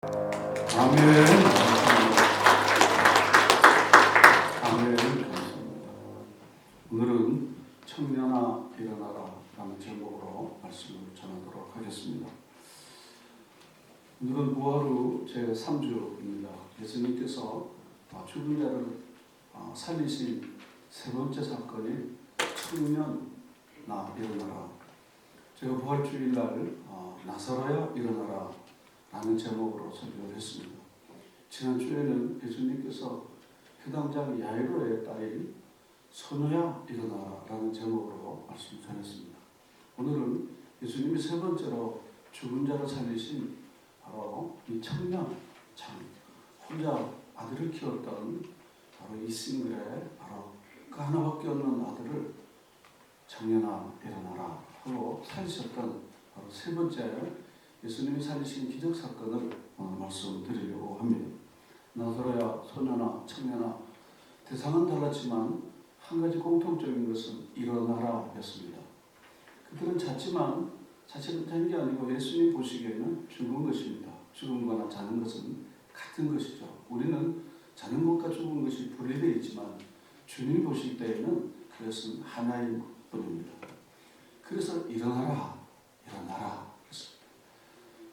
아멘. 아멘. 감사합니다. 오늘은 청년아 일어나라 라는 제목으로 말씀을 전하도록 하겠습니다. 오늘은 부활후 제3주입니다. 예수님께서 죽은 자를 살리신 세 번째 사건이 청년아 일어나라. 제가 부활주일날 나서라야 일어나라 라는 제목으로 설교를 했습니다. 지난주에는 예수님께서 회당장 야이로의 딸인 소녀야 일어나라 라는 제목으로 말씀을 전했습니다. 오늘은 예수님이 세 번째로 죽은 자를 살리신 바로 이 청년, 참 혼자 아들을 키웠던 바로 이 싱글의 바로 그 하나밖에 없는 아들을 청년아 일어나라 하고 살리셨던 바로 세 번째 예수님이 살리신 기적사건을 오늘 말씀드리려고 합니다. 나서라야, 소녀나, 청년아 대상은 달랐지만 한 가지 공통적인 것은 일어나라 였습니다. 그들은 잤지만 자칫 잔 게 아니고 예수님 보시기에는 죽은 것입니다. 죽은 거나 자는 것은 같은 것이죠. 우리는 자는 것과 죽은 것이 분리되어 있지만 주님이 보실 때에는 그것은 하나인 뿐입니다. 그래서 일어나라, 일어나라.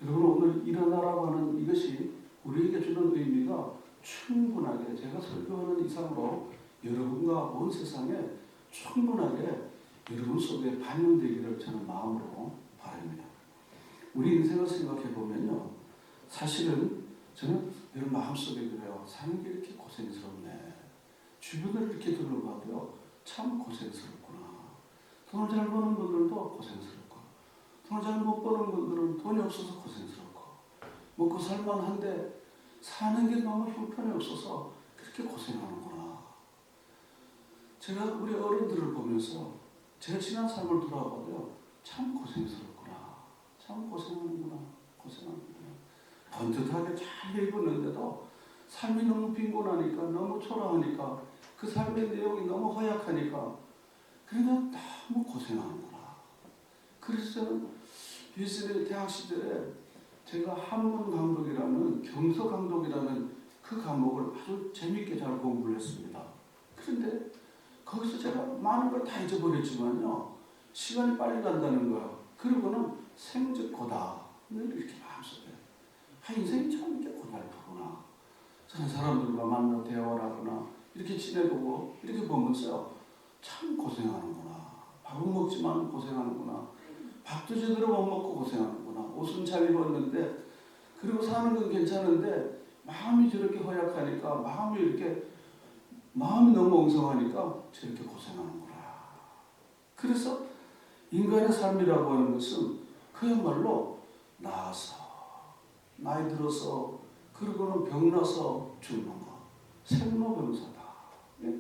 여러분 오늘 일어나라고 하는 이것이 우리에게 주는 의미가 충분하게 제가 설교하는 이상으로 여러분과 온 세상에 충분하게 여러분 속에 반영되기를 저는 마음으로 바랍니다. 우리 인생을 생각해 보면요, 사실은 저는 여러분 마음속에 그래요. 사는 게 이렇게 고생스럽네. 주변을 이렇게 둘러봐도요, 참 고생스럽구나. 돈을 잘 버는 분들도 고생스럽고 돈을 잘 못 버는 분들은 돈이 없어서 고생스럽고 먹고 살만한데 사는 게 너무 형편이 없어서 그렇게 고생하는구나. 제가 우리 어른들을 보면서 제가 지난 삶을 돌아봐도요, 참 고생스럽구나. 참 고생하는구나. 고생하는구나. 번듯하게 잘 입었는데도 삶이 너무 빈곤하니까, 너무 초라하니까, 그 삶의 내용이 너무 허약하니까 그러니까 너무 고생하는구나. 그래서 저는 예수님의 대학 시절에 제가 한문 강독이라는 경서 강독이라는 그 과목을 아주 재미있게 잘 공부를 했습니다. 그런데 거기서 제가 많은 걸 다 잊어버렸지만요, 시간이 빨리 간다는 거야. 그리고는 생즉고다. 이렇게 마음속에 인생이 참 이렇게 고달프구나. 저는 사람들과 만나 대화를 하거나 이렇게 지내보고 이렇게 보면서 참 고생하는구나. 밥은 먹지만 고생하는구나. 밥도 제대로 못 먹고 고생하는구나. 옷은 잘 입었는데 그리고 사는 건 괜찮은데 마음이 저렇게 허약하니까 마음이 너무 엉성하니까 저렇게 고생하는구나. 그래서 인간의 삶이라고 하는 것은 그야말로 나아서 나이 들어서 그리고는 병나서 죽는 거. 생로병사다.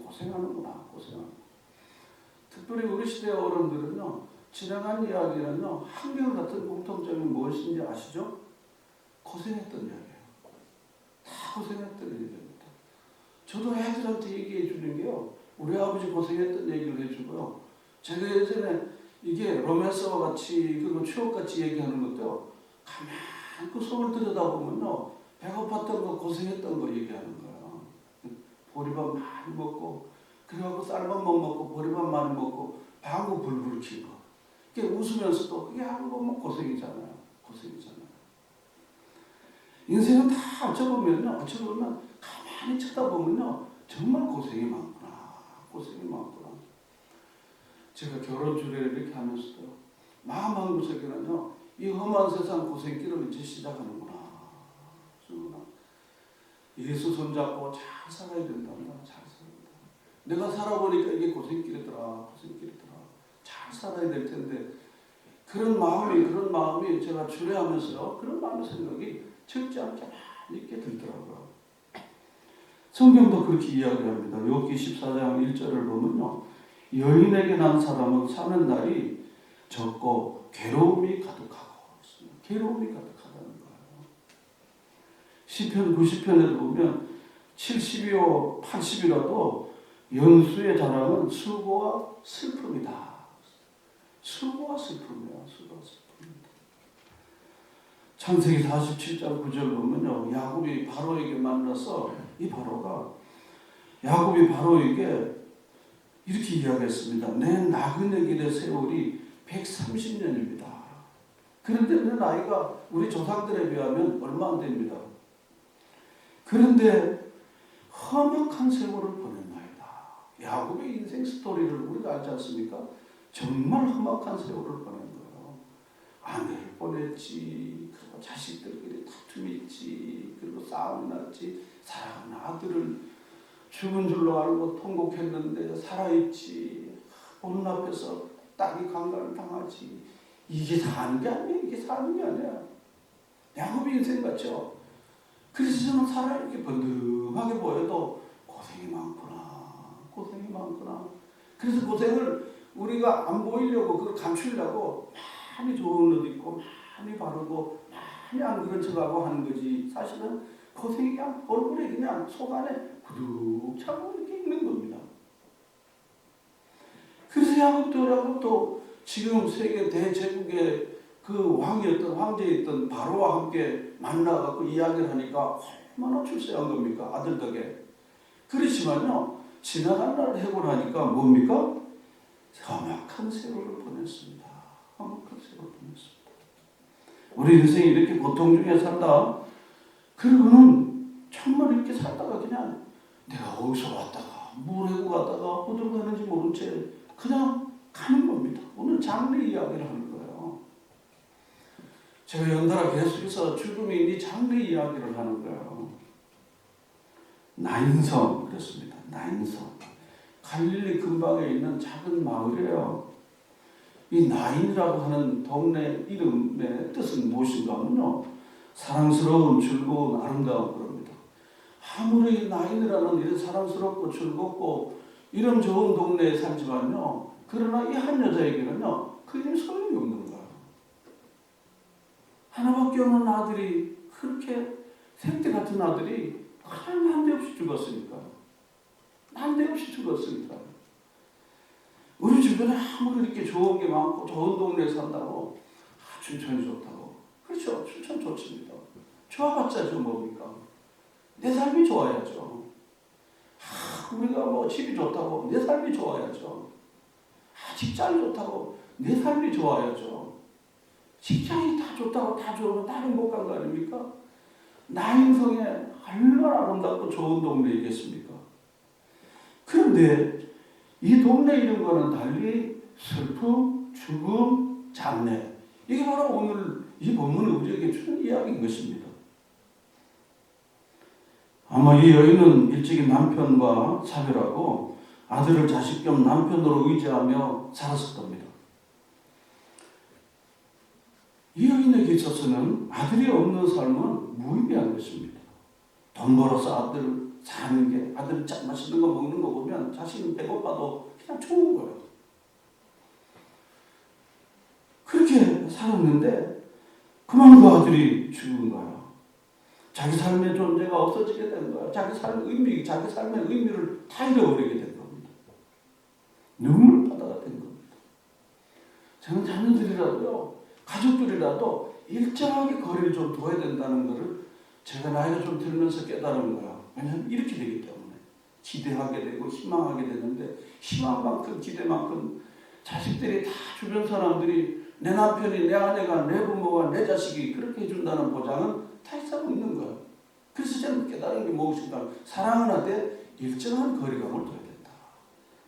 고생하는구나. 고생하는. 특별히 우리 시대 어른들은요, 지나간 이야기는요, 한결같은 공통점이 무엇인지 아시죠? 고생했던 이야기예요. 다 고생했던 얘기입니다. 저도 애들한테 얘기해 주는 게요, 우리 아버지 고생했던 얘기를 해주고요. 제가 예전에 이게 로맨스와 같이 그리고 추억같이 얘기하는 것도 가만히 그 속을 들여다보면요, 배고팠던 거 고생했던 거 얘기하는 거예요. 보리밥 많이 먹고 그래갖고 쌀밥 먹고 보리밥 많이 먹고 방구 불불 킨 거. 그게 웃으면서도 그게 하는 거면 고생이잖아요. 고생이잖아요. 인생은 다 어쩌면 가만히 쳐다보면요, 정말 고생이 많구나. 고생이 많구나. 제가 결혼 주례를 이렇게 하면서도 마음 한 구석에는요, 이 험한 세상 고생길을 이제 시작하는구나. 예수 손잡고 잘 살아야 된단다. 잘 살아야 된다. 내가 살아보니까 이게 고생길이더라. 잘 살아야 될 텐데 그런 마음이 제가 주례하면서요, 그런 마음의 생각이 적지 않게 많이 있게 들더라고요. 성경도 그렇게 이야기합니다. 욥기 14장 1절을 보면요, 여인에게 난 사람은 사는 날이 적고 괴로움이 가득하고, 괴로움이 가득하다는 거예요. 시편 90편에도 보면 70이요 80이라도 연수의 자랑은 수고와 슬픔이다. 수고와 슬픔이야. 수고와 슬픔이다. 창세기 47장 9절 보면요, 야곱이 바로에게 만나서 이 바로가 야곱이 바로에게 이렇게 이야기했습니다. 내 나그네 길의 세월이 130년입니다. 그런데 내 나이가 우리 조상들에 비하면 얼마 안 됩니다. 그런데 험악한 세월을 보냈나이다. 야곱의 인생 스토리를 우리가 알지 않습니까? 정말 험악한 세월을 보낸 거예요. 아내를 보냈지, 그리고 자식들끼리 다툼이 있지, 그리고 싸움이 났지, 사랑하는 아들을 죽은 줄로 알고 통곡했는데 살아있지, 보는 앞에서 딸이 강간을 당하지. 이게 사는 게 아니야. 이게 사는 게 아니야. 야곱의 인생 같죠? 그래서 저는 사람이 이렇게 번듯하게 보여도 고생이 많구나. 고생이 많구나. 그래서 고생을 우리가 안 보이려고, 그걸 감추려고 많이 좋은 옷 입고, 많이 바르고, 많이 안 그런 척하고 하는 거지. 사실은 고생이 그냥 얼굴에 그냥 속 안에 구둑 차고 이렇게 있는 겁니다. 그래서 야곱도 지금 세계 대제국의 그 왕이었던 황제였던 바로와 함께 만나갖고 이야기를 하니까 얼마나 출세한 겁니까? 아들 덕에. 그렇지만요, 지나간 날을 해고하니까 뭡니까? 험악한 세월을 보냈습니다. 험악한 세월을 보냈습니다. 우리 인생이 이렇게 고통 중에 산다. 그러고는 정말 이렇게 살다가 그냥 내가 어디서 왔다가 뭘 해고 갔다가 어디로 가는지 모른 채 그냥 가는 겁니다. 오늘 장래 이야기를 하는 거예요. 제가 연달아 계속해서 죽음이 장래 이야기를 하는 거예요. 나인성 그랬습니다. 나인성. 갈릴리 근방에 있는 작은 마을이에요. 이 나인이라고 하는 동네 이름의 뜻은 무엇인가 하면요, 사랑스러운, 즐거운, 아름다운 그럽니다. 아무리 나인이라는 이런 사랑스럽고 즐겁고 이런 좋은 동네에 살지만요, 그러나 이 한 여자에게는요, 그 이름이 소용이 없는 거예요. 하나밖에 없는 아들이, 그렇게 생태 같은 아들이 그냥 난데없이 죽었으니까. 난데없이 죽었으니까. 우리 주변에 아무리 이렇게 좋은 게 많고 좋은 동네에 산다고, 춘천이 좋다고. 그렇죠. 춘천 좋습니다. 좋아봤자 좀 뭡니까? 내 삶이 좋아야죠. 우리가 뭐 집이 좋다고 내 삶이 좋아야죠. 직장이 좋다고 내 삶이 좋아야죠. 직장이 다 좋다고 다 좋으면 다 행복한 거 아닙니까? 나인성에 얼마나 아름답고 좋은 동네이겠습니까? 그런데 이 동네 이름과는 달리 슬픔, 죽음, 장래, 이게 바로 오늘 이 본문이 우리에게 주는 이야기인 것입니다. 아마 이 여인은 일찍이 남편과 사별하고 아들을 자식 겸 남편으로 의지하며 살았을 겁니다. 이 여인에게 있어서는 아들이 없는 삶은 무의미한 것입니다. 돈 벌어서 아들 사는 게, 아들이 맛있는 거 먹는 거 보면 자신은 배고파도 그냥 좋은 거예요. 그렇게 살았는데 그만 그 아들이 죽은 거야. 자기 삶의 존재가 없어지게 된 거야. 자기 삶의 의미를 다 잃어버리게 된 겁니다. 눈물바다가 된 겁니다. 저는 자녀들이라도요, 가족들이라도 일정하게 거리를 좀 둬야 된다는 것을 제가 나이가 좀 들면서 깨달은 거야. 왜냐하면 이렇게 되기 때문에. 기대하게 되고 희망하게 되는데, 희망만큼 기대만큼 자식들이 다, 주변 사람들이 내 남편이, 내 아내가, 내 부모가, 내 자식이 그렇게 해준다는 보장은 다 이상 없는 거야. 그래서 저는 깨달은 게 무엇인가, 사랑은 하되 일정한 거리감을 둬야 된다.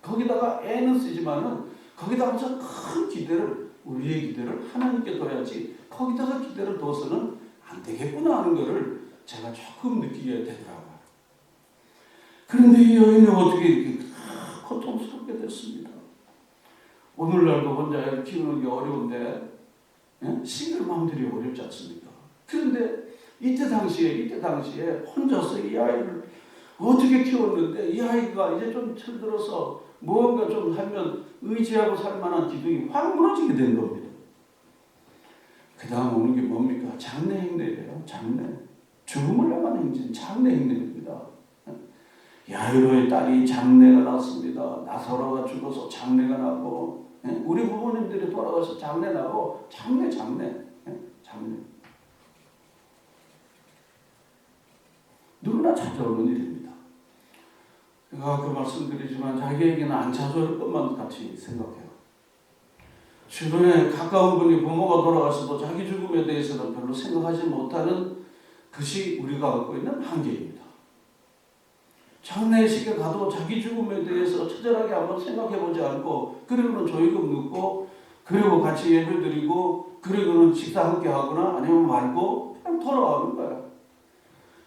거기다가 애는 쓰지만은 거기다가 큰 기대를, 우리의 기대를 하나님께 둬야지, 거기다가 기대를 둬서는 안 되겠구나 하는 것을 제가 조금 느끼게 되더라고요. 그런데 이 여인이 어떻게 이렇게 고통스럽게 됐습니다. 오늘날도 혼자 애를 키우는 게 어려운데, 싱글맘들이 어렵지 않습니까? 그런데 이때 당시에 혼자서 이 아이를 어떻게 키웠는데, 이 아이가 이제 좀 철들어서 무언가 좀 하면 의지하고 살 만한 기둥이 확 무너지게 된 겁니다. 그 다음 오는 게 뭡니까? 장래 행례예요. 장래. 죽음을 향한 행진, 장래 행례입니다. 야이로의 딸이 장래가 났습니다. 나사로가 죽어서 장래가 나고, 우리 부모님들이 돌아가서 장래 나고, 장래. 누구나 찾아오는 일입니다. 제가 그 말씀드리지만 자기에게는 안 찾아올 것만 같이 생각해요. 주변에 가까운 분이 부모가 돌아가서도 자기 죽음에 대해서는 별로 생각하지 못하는 것이 우리가 갖고 있는 한계입니다. 장례식에 가도 자기 죽음에 대해서 처절하게 한번 생각해보지 않고 그리고는 조의금 넣고 그리고 같이 예배드리고 그리고는 식사 함께 하거나 아니면 말고 그냥 돌아가는 거예요.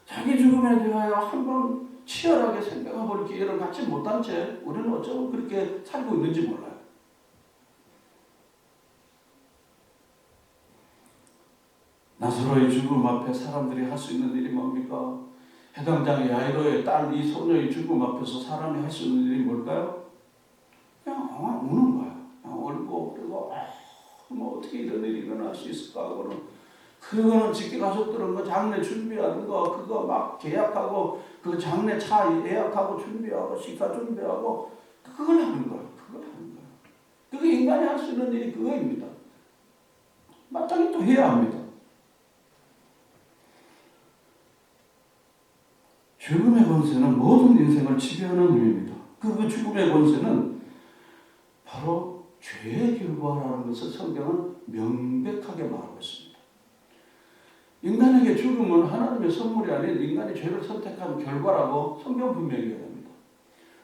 자기 죽음에 대하여 한번 치열하게 생각해볼 기회를 갖지 못한 채 우리는 어쩌면 그렇게 살고 있는지 몰라요. 나사로의 죽음 앞에 사람들이 할 수 있는 일이 뭡니까? 해당장의 야이로의 딸 이 소녀의 죽음 앞에서 사람이 할 수 있는 일이 뭘까요? 그냥 우는 거야. 그냥 울고 그리고 뭐 어떻게 이런 일이 일어날 수 있을까 하고는 그거는 직계 가족들은 그 장례 준비하는 거 그거 막 계약하고 그 장례 차 예약하고 준비하고 식사 준비하고 그걸 하는 거예요. 그걸 하는 거예요. 그게 인간이 할 수 있는 일이 그거입니다. 마땅히 또 해야 합니다. 죽음의 권세는 모든 인생을 지배하는 힘입니다. 그 죽음의 권세는 바로 죄의 결과라는 것을 성경은 명백하게 말하고 있습니다. 인간에게 죽음은 하나님의 선물이 아닌 인간이 죄를 선택한 결과라고 성경 분명히 얘기합니다.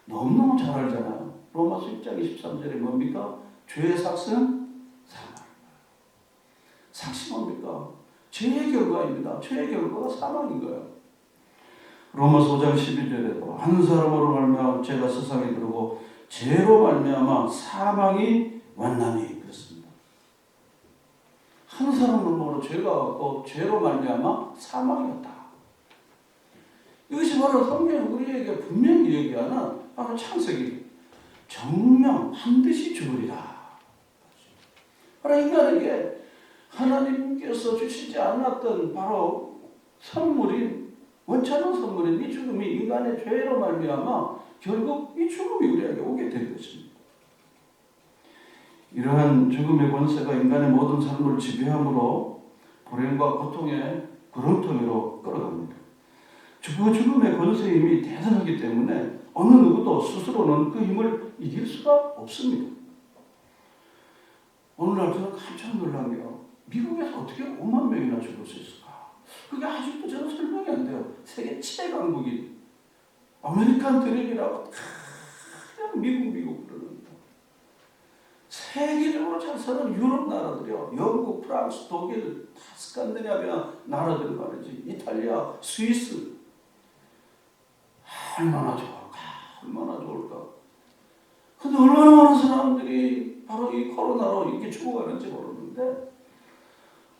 너무너무 잘 알잖아요. 로마서 1장 23절에 뭡니까? 죄의 삭은 사망입니다. 삭이 뭡니까? 죄의 결과입니다. 죄의 결과가 사망인 거예요. 로마서 5장 12절에도 한 사람으로 말미암아 죄가 세상에 들어오고 죄로 말미암아 사망이 왔나니 그렇습니다. 한 사람으로 죄가 왔고 죄로 말미암아 사망이 왔다. 이것이 바로 성경이 우리에게 분명히 얘기하는 바로 창세기 정령 반드시 죽으리라. 바로 인간에게 하나님께서 주시지 않았던 바로 선물인 원치 않은 선물인 이 죽음이 인간의 죄로 말미암아 결국 이 죽음이 우리에게 오게 된 것입니다. 이러한 죽음의 권세가 인간의 모든 삶을 지배함으로 불행과 고통의 구렁텅이로 끌어갑니다. 그 죽음의 권세의 힘이 대단하기 때문에 어느 누구도 스스로는 그 힘을 이길 수가 없습니다. 오늘날 저는 깜짝 놀란 게요. 미국에서 어떻게 5만 명이나 죽을 수 있을까? 그게 아직도 저는 설명이 안 돼요. 세계 최강국인 아메리칸 드림이라고 그냥 미국 그러는데 세계적으로 잘 사는 유럽 나라들이요. 영국, 프랑스, 독일, 다 스칸디나비아 나라들 말이지. 이탈리아, 스위스 얼마나 좋을까? 얼마나 좋을까? 근데 얼마나 많은 사람들이 바로 이 코로나로 이렇게 죽어가는지 모르는데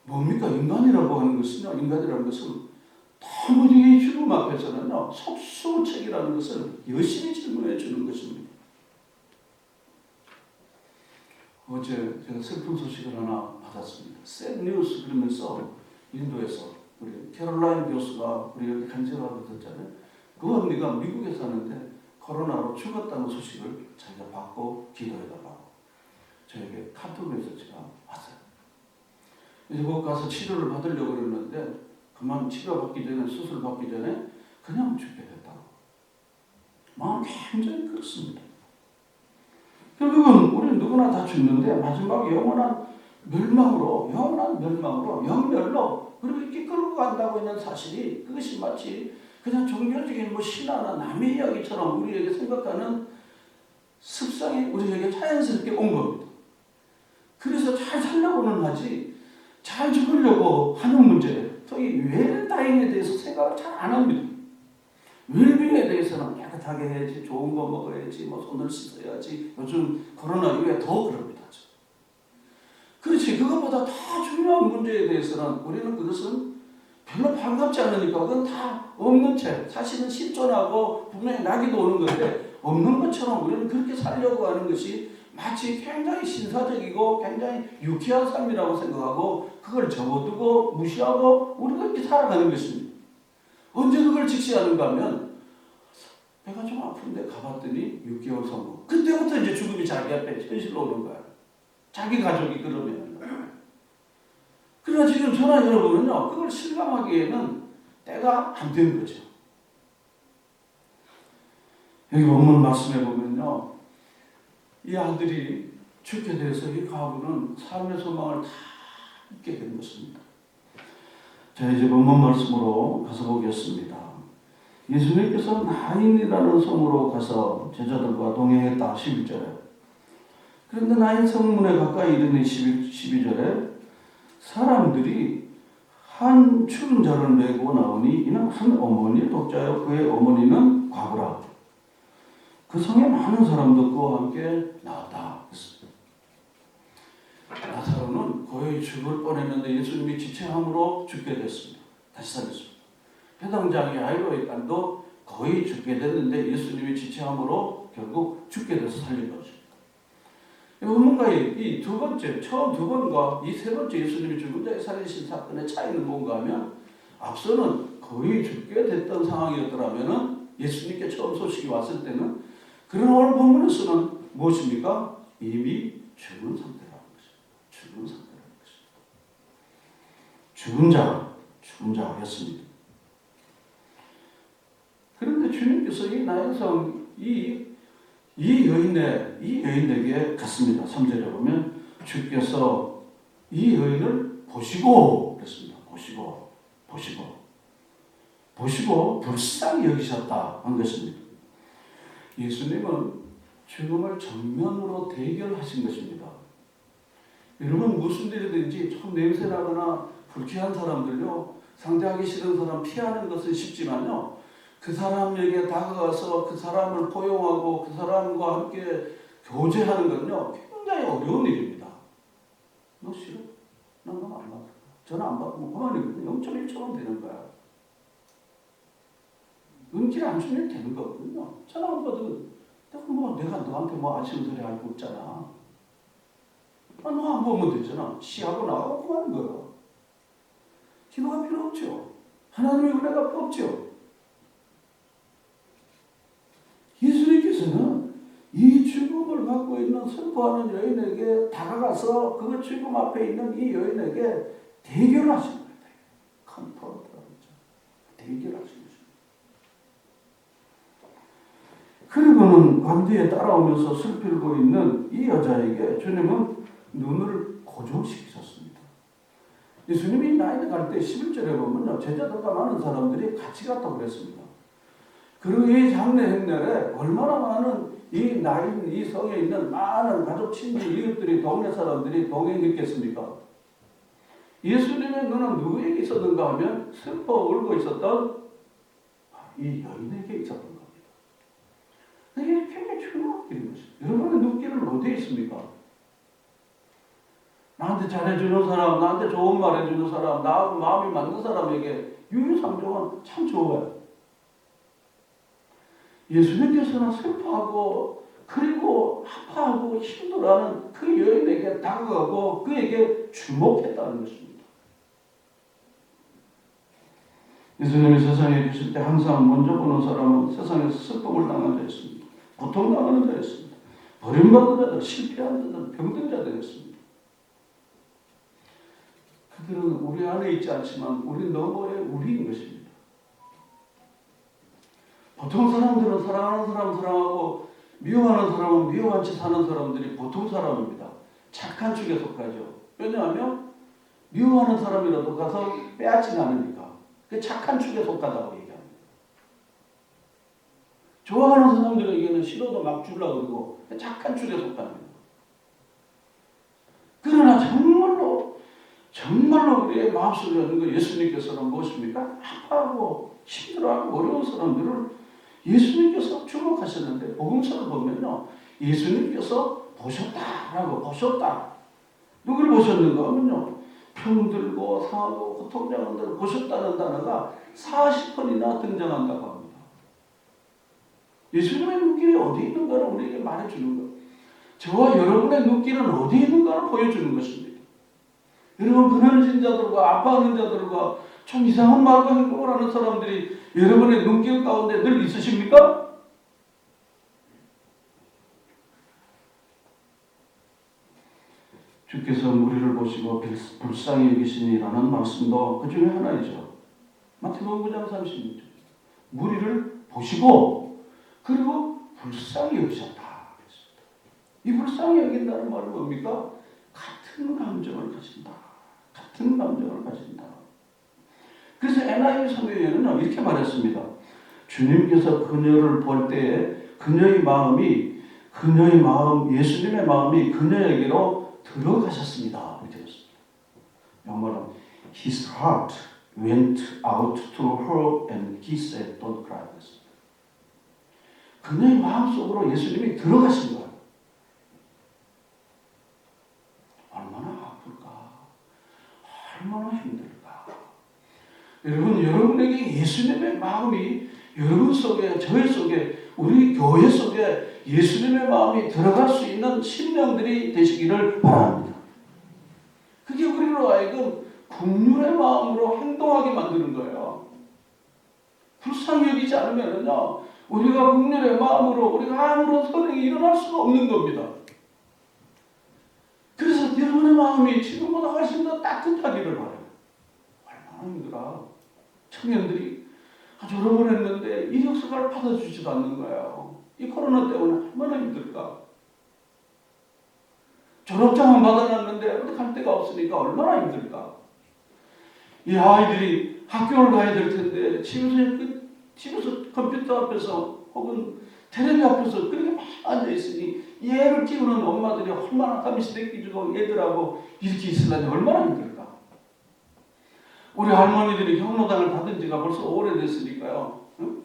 뭡니까? 인간이라고 하는 것은요. 인간이라는 것은 도무지 죽음 앞에서는요. 속수무책이라는 것을 열심히 질문해 주는 것입니다. 어제 제가 슬픈 소식을 하나 받았습니다. 새드 뉴스 그러면서 인도에서 우리 캐롤라인 교수가 우리 여기 간증하고 듣잖아요. 그 언니가 미국에 사는데 코로나로 죽었다는 소식을 자기가 받고 기도해달라고 저에게 카톡 메시지가 왔어요. 이제 거기 가서 치료를 받으려고 그랬는데 그만 치료받기 전에 수술 받기 전에 그냥 죽게 됐다고. 마음이 굉장히 그렇습니다. 결국은 우리는 누구나 다 죽는데 마지막에 영원한 멸망으로 영멸로 그리고 이렇게 끌고 간다고 있는 사실이 그것이 마치 그냥 종교적인 신화나 남의 이야기처럼 우리에게 생각하는 습성이 우리에게 자연스럽게 온 겁니다. 그래서 잘 살려고는 하지 잘 죽으려고 하는 문제, 소위 웰다잉에 대해서 생각을 잘 안 합니다. 웰빙에 대해서는 깨끗하게 해야지, 좋은 거 먹어야지, 손을 씻어야지. 요즘 코로나 이후에 더 그럽니다. 그렇지. 그것보다 더 중요한 문제에 대해서는 우리는 그것은 별로 반갑지 않으니까 그건 다 없는 채 사실은 실존하고 분명히 낙이도 오는 건데 없는 것처럼 우리는 그렇게 살려고 하는 것이 마치 굉장히 신사적이고 굉장히 유쾌한 삶이라고 생각하고 그걸 접어두고 무시하고 우리가 이렇게 살아가는 것입니다. 언제 그걸 직시하는가 하면 배가 좀 아픈데 가봤더니 6개월 선고. 그때부터 이제 죽음이 자기 앞에 현실로 오는 거야. 자기 가족이 그러면. 그러나 지금 저나 여러분은요, 그걸 실감하기에는 때가 안 된 거죠. 여기 본문 말씀해 보면요, 이 아들이 죽게 돼서 이 과부는 삶의 소망을 다 잊게 된 것입니다. 자, 이제 본문 말씀으로 가서 보겠습니다. 예수님께서 나인이라는 성으로 가서 제자들과 동행했다. 11절에. 그런데 나인 성문에 가까이 이르니 12절에 사람들이 한 추운 자를 메고 나오니 이는 한 어머니 독자여 그의 어머니는 과부라. 그 성에 많은 사람도 그와 함께 나왔다. 나사로는 거의 죽을 뻔했는데 예수님이 지체함으로 죽게 됐습니다. 다시 살렸습니다. 해당장의 야이로의 딸도 거의 죽게 됐는데 예수님이 지체함으로 결국 죽게 돼서 살린 거죠. 뭔가 이 두 번째, 처음 두 번과 이 세 번째 예수님이 죽은 자의 살리신 사건의 차이는 뭔가 하면, 앞서는 거의 죽게 됐던 상황이었더라면 예수님께 처음 소식이 왔을 때는, 그런 오늘 본문에서는 무엇입니까? 이미 죽은 상태라는 것입니다. 죽은 상태라는 것입니다. 죽은 자였습니다. 그런데 주님께서 이 나인성 이 여인에게 갔습니다. 3절에 보면 주께서 이 여인을 보시고 그랬습니다. 보시고 불쌍히 여기셨다 한 것입니다. 예수님은 죽음을 정면으로 대결하신 것입니다. 여러분, 무슨 일이든지 좀 냄새나거나 불쾌한 사람들요, 상대하기 싫은 사람 피하는 것은 쉽지만요, 그 사람에게 다가가서 그 사람을 포용하고 그 사람과 함께 교제하는 건요, 굉장히 어려운 일입니다. 너 싫어? 난 너 안 받아. 전화 안 받으면 그만이거든요. 0.1초면 되는 거야. 은기를 안 주면 되는 거거든요. 전화 안 받으면 내가 너한테 아쉬운 소리 할 거 없잖아. 너 안 보면 되잖아. 시하고 나가고 그만인 거야. 기도가 필요 없죠. 하나님의 은혜가 없죠. 예수님께서는 이 죽음을 갖고 있는 슬퍼하는 여인에게 다가가서 그 죽음 앞에 있는 이 여인에게 대결하신 거예요. 컨프런트라고 했죠. 대결하신 것입니다. 그리고는 관뒤에 따라오면서 슬피고 있는 이 여자에게 주님은 눈을 고정시키셨습니다. 예수님이 나인에 갈 때 11절에 보면요, 제자들과 많은 사람들이 같이 갔다고 그랬습니다. 그리고 이 장례 행렬에 얼마나 많은 이 성에 있는 많은 가족, 친구, 이웃들이, 동네 사람들이 동행했겠습니까? 예수님의 눈은 누구에게 있었는가 하면 슬퍼 울고 있었던 이 여인에게 있었던 겁니다. 이게 굉장히 중요한 일인 것입니다. 여러분의 눈길은 어디에 있습니까? 나한테 잘해주는 사람, 나한테 좋은 말 해주는 사람, 나하고 마음이 맞는 사람에게 유유상종은 참 좋아요. 예수님께서는 슬퍼하고 그리고 아파하고 힘들어하는 그 여인에게 다가가고 그에게 주목했다는 것입니다. 예수님이 세상에 계실 때 항상 먼저 보는 사람은 세상에서 슬픔을 당한 자였습니다. 고통당하는 자였습니다. 버림받은 자들, 실패한 자들, 병든 자들이었습니다. 그들은 우리 안에 있지 않지만 우리 너머에 우리인 것입니다. 보통 사람들은 사랑하는 사람 사랑하고 미워하는 사람은 미워한 채 사는 사람들이 보통 사람입니다. 착한 축에 속하죠. 왜냐하면 미워하는 사람이라도 가서 빼앗지 않으니까. 그 착한 축에 속하다고 얘기합니다. 좋아하는 사람들에게는 싫어도 막 주려고 그러고 착한 축에 속합니다. 그러나 정말로 우리의 마음속에 있는 거 예수님께서는 무엇입니까? 아파하고 힘들어하고 어려운 사람들을 예수님께서 주목하셨는데 복음서를 보면요, 예수님께서 보셨다. 누구를 보셨는가 하면요, 병들고 상하고 고통당하는 자를 보셨다는 단어가 40번이나 등장한다고 합니다. 예수님의 눈길이 어디 있는가를 우리에게 말해주는 것. 저와 여러분의 눈길은 어디 있는가를 보여주는 것입니다. 여러분, 불안해진 자들과 아파하는 자들과 좀 이상한 말과 행동을 하는 사람들이 여러분의 눈길 가운데 늘 있으십니까? 주께서 무리를 보시고 불쌍히 여기시니라는 말씀도 그 중에 하나이죠. 마태복음 9장 36절. 무리를 보시고 그리고 불쌍히 여기셨다. 이 불쌍히 여긴다는 말은 뭡니까? 같은 감정을 가진다. 같은 감정을 가진다. 그래서 NIV 성경에는 이렇게 말했습니다. 주님께서 그녀를 볼 때에 그녀의 마음, 예수님의 마음이 그녀에게로 들어가셨습니다. 이렇게 되었습니다. 영어로 His heart went out to her and he said, don't cry. 그녀의 마음속으로 예수님이 들어가신 거예요. 얼마나 아플까? 얼마나 힘들까? 여러분, 여러분에게 예수님의 마음이 여러분 속에, 저희 속에, 우리 교회 속에 예수님의 마음이 들어갈 수 있는 심령들이 되시기를 바랍니다. 그게 우리로 하여금 긍휼의 마음으로 행동하게 만드는 거예요. 불쌍히 여기지 않으면요, 우리가 긍휼의 마음으로 우리가 아무런 선행이 일어날 수가 없는 겁니다. 그래서 여러분의 마음이 지금보다 훨씬 더 따뜻하기를 바라요. 얼마나 힘들어. 청년들이 졸업을 했는데 이력서를 받아주지도 않는 거예요. 이 코로나 때문에 얼마나 힘들까. 졸업장은 받아놨는데 어디 갈 데가 없으니까 얼마나 힘들까. 이 아이들이 학교를 가야 될 텐데 집에서 컴퓨터 앞에서 혹은 텔레비 앞에서 그렇게 막 앉아있으니 얘를 키우는 엄마들이 얼마나 땀이 느끼고 애들하고 이렇게 있으려니 얼마나 힘들까. 우리 할머니들이 경로당을 닫은 지가 벌써 오래됐으니까요. 응?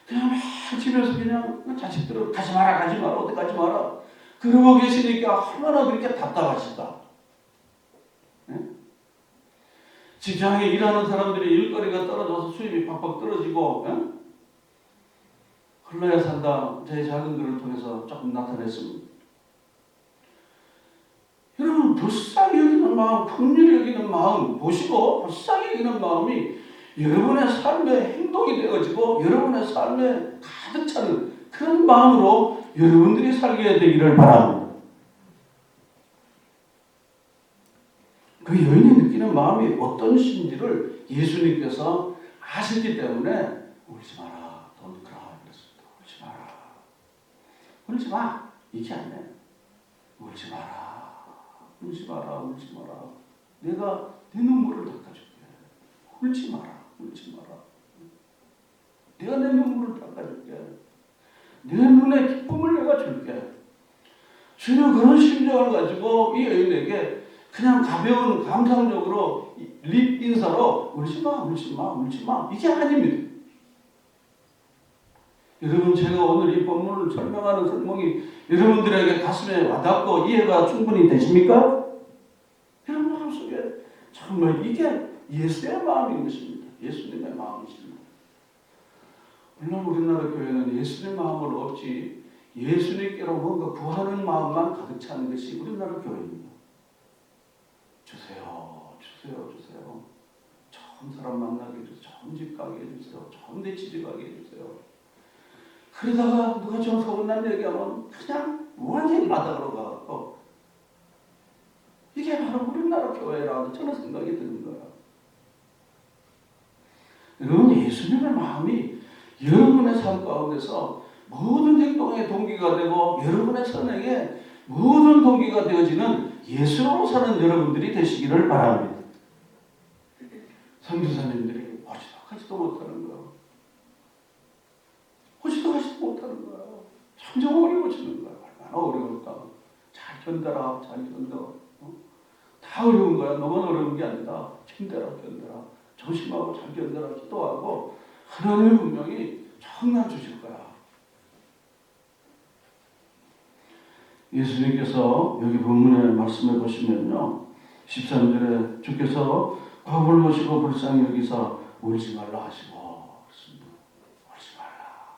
그냥 막 집에서 그냥 자식들은 가지 마라 어디 가지 마라 그러고 계시니까 얼마나 그렇게 답답하실까. 응? 직장에 일하는 사람들이 일거리가 떨어져서 수입이 팍팍 떨어지고 응? 흘러야 산다. 제 작은 글을 통해서 조금 나타냈습니다. 여러분, 불쌍히 여기는 마음, 긍휼히 여기는 마음 보시고 불쌍히 여기는 마음이 여러분의 삶의 행동이 되어지고 여러분의 삶에 가득 차는 그런 마음으로 여러분들이 살게 되기를 바랍니다. 그 여인이 느끼는 마음이 어떤 신지를 예수님께서 아셨기 때문에 울지 마라, don't cry. 울지 마라, 울지 마. 이게 아니에요. 울지 마라, 울지 마라, 울지 마라. 내가 내 눈물을 닦아줄게. 울지 마라, 울지 마라. 내가 내 눈물을 닦아줄게. 내 눈에 기쁨을 내가 줄게. 전혀 그런 심정을 가지고 이 여인에게 그냥 가벼운 감상적으로 립 인사로 울지 마, 울지 마, 울지 마. 이게 아닙니다. 여러분, 제가 오늘 이 본문을 설명하는 설명이 여러분들에게 가슴에 와닿고 이해가 충분히 되십니까? 여러분 마음속에 정말 이게 예수의 마음인 것입니다. 예수님의 마음이십니다. 물론 우리나라 교회는 예수의 마음을 없지 예수님께로 뭔가 구하는 마음만 가득 차는 것이 우리나라 교회입니다. 주세요, 주세요, 주세요. 좋은 사람 만나게 해주세요. 좋은 집 가게 해주세요. 좋은 데 취직하게 해주세요. 그러다가 누가 좀 서운한 얘기하면 그냥 완전히 바닥으로 가고 이게 바로 우리나라 교회라고 저는 생각이 드는 거예요. 여러분, 예수님의 마음이 여러분의 삶 가운데서 모든 행동의 동기가 되고 여러분의 선행의 모든 동기가 되어지는 예수로 사는 여러분들이 되시기를 바랍니다. 선교사님들이 오지도 가지도 못하는 거예요. 오지도 가지도 못하는 거예요. 점점 어려워지는 거예요. 얼마나 어려울까. 잘 견뎌라, 잘 견뎌. 다 어려운 거야. 너만 어려운 게 아니다. 견뎌라, 견뎌라. 조심하고 잘 견뎌라. 기도하고 하나님의 분명히 정말 주실 거야. 예수님께서 여기 본문에 말씀해 보시면요. 13절에 주께서 과부를 보시고 불쌍히 여기사 울지 말라 하시고 울지 말라.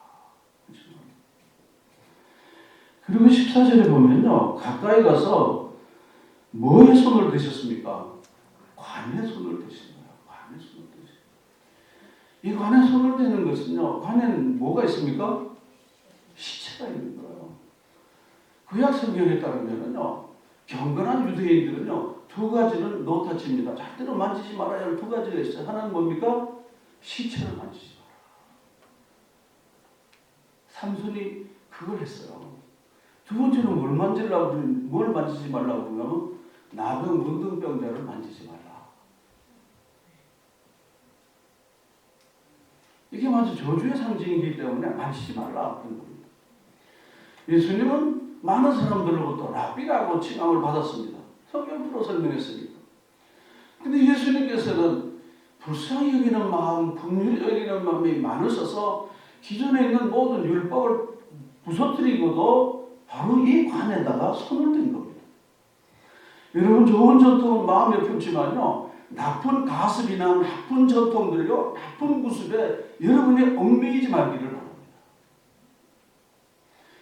그리고 14절에 보면요. 가까이 가서 뭐에 손을 대셨습니까? 관에 손을 대신 거예요. 관에 손을 대신. 이 관에 손을 대는 것은요. 관에는 뭐가 있습니까? 시체가 있는 거예요. 구약 성경에 따르면요. 경건한 유대인들은요. 두 가지는 노타치입니다. 절대로 만지지 말아야 할 두 가지가 있어요. 하나는 뭡니까? 시체를 만지지 마라. 삼손이 그걸 했어요. 두 번째는 뭘 만지지 말라고 그러냐면 나병 문둥병자를 만지지 말라. 이게 마치 저주의 상징이기 때문에 만지지 말라 그런 겁니다. 예수님은 많은 사람들로부터 랍비라고 칭함을 받았습니다. 성경으로 설명했으니까. 근데 예수님께서는 불쌍히 여기는 마음, 긍휼히 여기는 마음이 많으셔서 기존에 있는 모든 율법을 부서뜨리고도 바로 이 관에다가 손을 댄 겁니다. 여러분, 좋은 전통은 마음에 품지만요, 나쁜 가습이나 나쁜 전통들요, 나쁜 구습에 여러분이 얽매이지 말기를 바랍니다.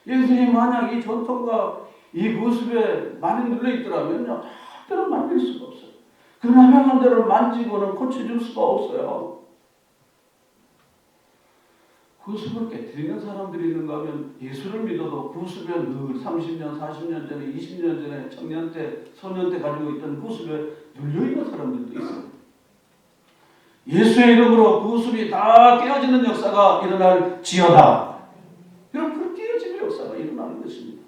예수님이 만약 이 전통과 이 구습에 많이 눌려있더라면요, 절대로 만질 수가 없어요. 그 남양한 대로 만지고는 고쳐줄 수가 없어요. 구습을 깨뜨리는 사람들이 있는가 하면 예수를 믿어도 구습에 늘 30년, 40년 전에, 20년 전에 청년 때, 소년 때 가지고 있던 구습에 눌려있는 사람들도 있어요. 예수의 이름으로 구습이 다 깨어지는 역사가 일어날지어다. 여러분, 그 깨어지는 역사가 일어나는 것입니다.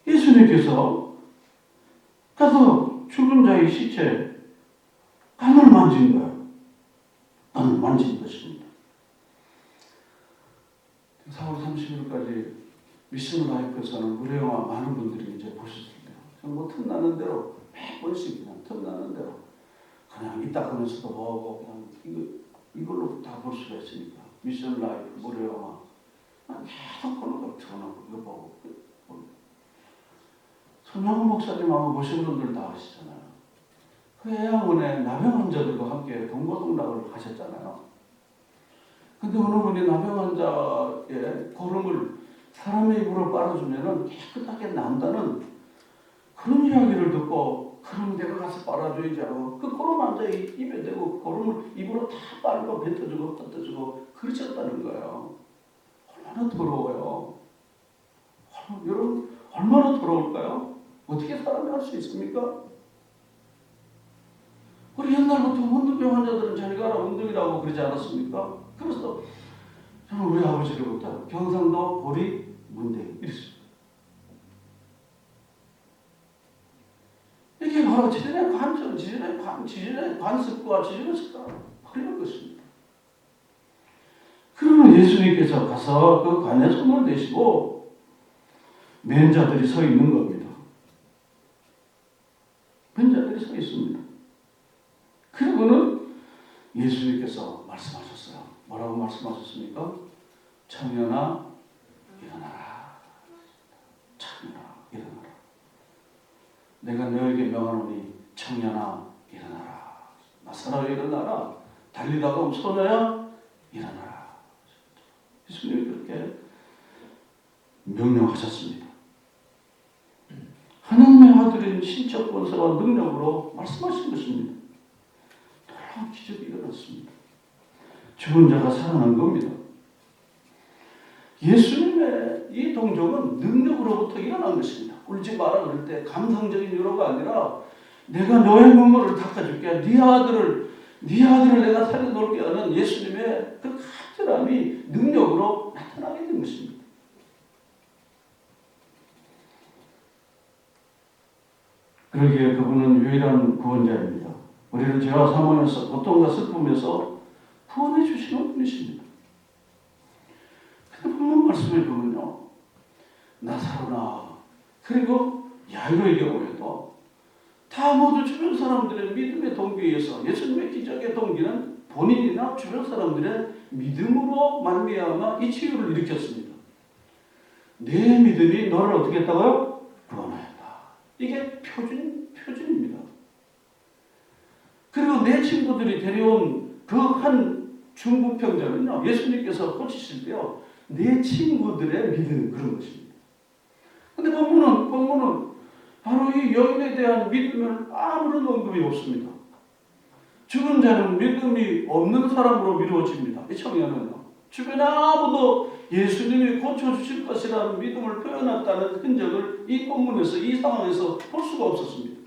예수님께서 가서 죽은 자의 시체 간을 만진 거예요. 간을 만진 것입니다. 4월 30일까지 미션 라이프에서는 무료 영화 많은 분들이 이제 보셨을 때요. 정말 틈나는 대로 몇 번씩 그냥 틈나는 대로 그냥 이따 하면서도 보고 그냥 이걸로 다 볼 수가 있으니까 미션 라이프 무료 영화 계속 보는 걸 틀어놓고 이거 보고 손영훈 목사님하고 보신 분들 다 아시잖아요. 그 해양원에 나병 환자들과 함께 동고동락을 하셨잖아요. 근데 어느 분이 나병 환자의 고름을 사람의 입으로 빨아주면은 깨끗하게 난다는 그런 이야기를 듣고, 그럼 내가 가서 빨아줘야지 하고 그 고름 환자의 입에 대고 고름을 입으로 다 빨고 뱉어주고 그러셨다는 거예요. 얼마나 더러워요. 여러분, 얼마나 더러울까요? 어떻게 사람이 할 수 있습니까? 우리 옛날부터 문둥병 환자들은 잘 가라 문둥이라고 그러지 않았습니까? 그래서 저는 우리 아버지로부터 경상도 보리 문댕이 이랬습니다. 이게 바로 지진의 관점, 지진의 관습과 지진의 습관을 버리는 것입니다. 그러면 예수님께서 가서 그 관에 손을 대시고 맨자들이 서 있는 겁니다. 맨자들이 서 있습니다. 그리고는 예수님께서 말씀하셨어요. 뭐라고 말씀하셨습니까? 청년아 일어나라. 청년아 일어나라. 내가 너에게 명하노니 청년아 일어나라. 나사로야 일어나라. 달리다가 소녀야 일어나라. 예수님이 그렇게 명령하셨습니다. 하나님의 아들인 신적 권세와 능력으로 말씀하신 것입니다. 놀라운 기적이 일어났습니다. 죽은 자가 살아난 겁니다. 예수님의 이 동정은 능력으로부터 일어난 것입니다. 울지 마라 그럴 때 감상적인 위로가 아니라 내가 너의 눈물을 닦아줄게. 네 아들을 내가 살려놓을게 하는 예수님의 그 간절함이 능력으로 나타나게 된 것입니다. 그러기에 그분은 유일한 구원자입니다. 우리를 죄와 사망에서 고통과 슬픔에서 구원해 주시는 분이십니다. 근데 본문 말씀을 보면요, 나사로나 그리고 야이로의 경우에도 다 모두 주변 사람들의 믿음의 동기에 의해서, 예수님의 기적의 동기는 본인이나 주변 사람들의 믿음으로 말미암아 이 치유를 일으켰습니다. 내 믿음이 너를 어떻게 했다고요? 구원하였다. 이게 표준입니다. 그리고 내 친구들이 데려온 그 한 중풍병자는요, 예수님께서 고치실 때요, 내 친구들의 믿음, 그런 것입니다. 근데 본문은 바로 이 여인에 대한 믿음을 아무런 언급이 없습니다. 죽은 자는 믿음이 없는 사람으로 미루어집니다. 이 청년은요, 주변에 아무도 예수님이 고쳐주실 것이라는 믿음을 표현했다는 흔적을 이 본문에서, 이 상황에서 볼 수가 없었습니다.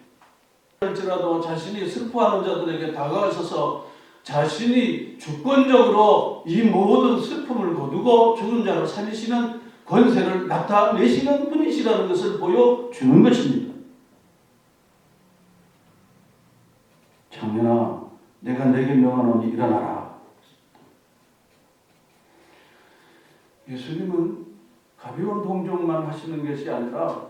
할지라도 자신이 슬퍼하는 자들에게 다가가셔서 자신이 주권적으로 이 모든 슬픔을 거두고 죽은 자를 살리시는 권세를 나타내시는 분이시라는 것을 보여주는 것입니다. 청년아, 내가 내게 명하노니 일어나라. 예수님은 가벼운 동정만 하시는 것이 아니라